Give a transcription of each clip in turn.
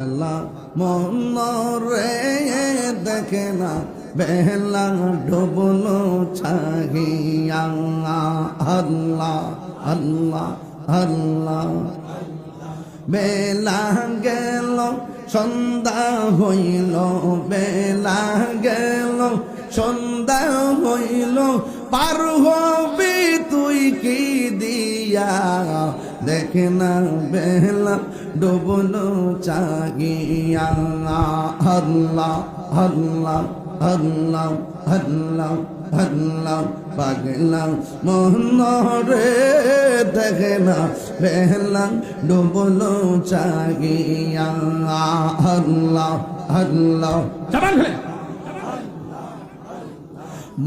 আল্লাহ মনরে দেখে না বেলা ডুবলো চাহিয়া আল্লাহ আল্লাহ আল্লাহ বেলা গেল সন্ধ্যা হইল বেলা গেল সন্ধ্যা হইল পার হবি তুই কি দিয়া দেখে না বেলা ডুবলো চাহিয়া আল্লাহ আল্লাহ আল্লাহ আল্লাহ আল্লাহ পাগলা মনরে দেখে না বেলা ডুবলো চাহিয়া আল্লাহ আল্লাহ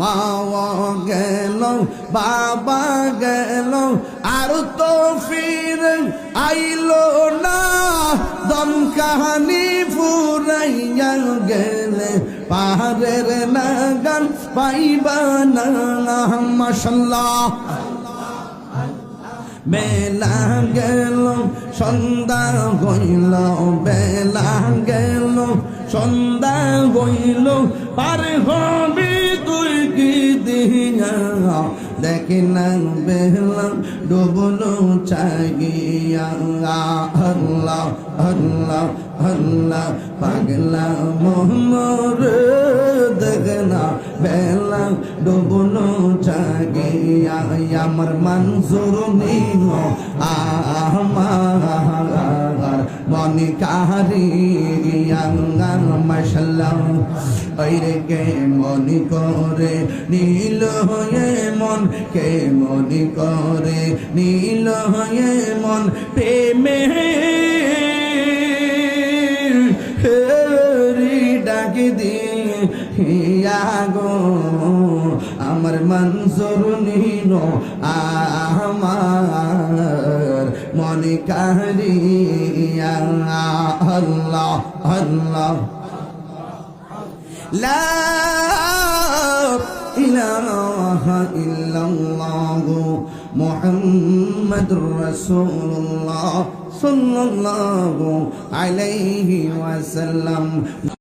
মাওয়া গেল বাবা গেল আর তো ফির আইলো না দম কাহানি ফুরাইয়া গেলে পাহাড়ের নাগান পাইবা না মাশাল্লাহ বেলা গেল সন্ধ্যা হইল বেলা গেল সন্ধ্যা হইল পার হবি তুই কি দিয়া দেখি না বেলা ডুবলো চাহিয়া আল্লাহ আল্লাহ আল্লাহ পাগলা মোহরে দেখে না বেলা ডুবলো চাহিয়া আমার মনসুর নিহ আমার মনি কাহারিয়া মাশাল্লাহ ওরে কে মনি করে নীল হয়ে মন কে মনি করে নীল হয়ে মন প্রেমে ডাকি দিয়া গো আমার মনসুর নিল আমার মনে কাহারিয়া আল্লাহ আল্লাহ লা ইলাহা ইল্লাল্লাহ মুহাম্মাদুর রাসূলুল্লাহ সাল্লাল্লাহু আলাইহি ওয়াসাল্লাম।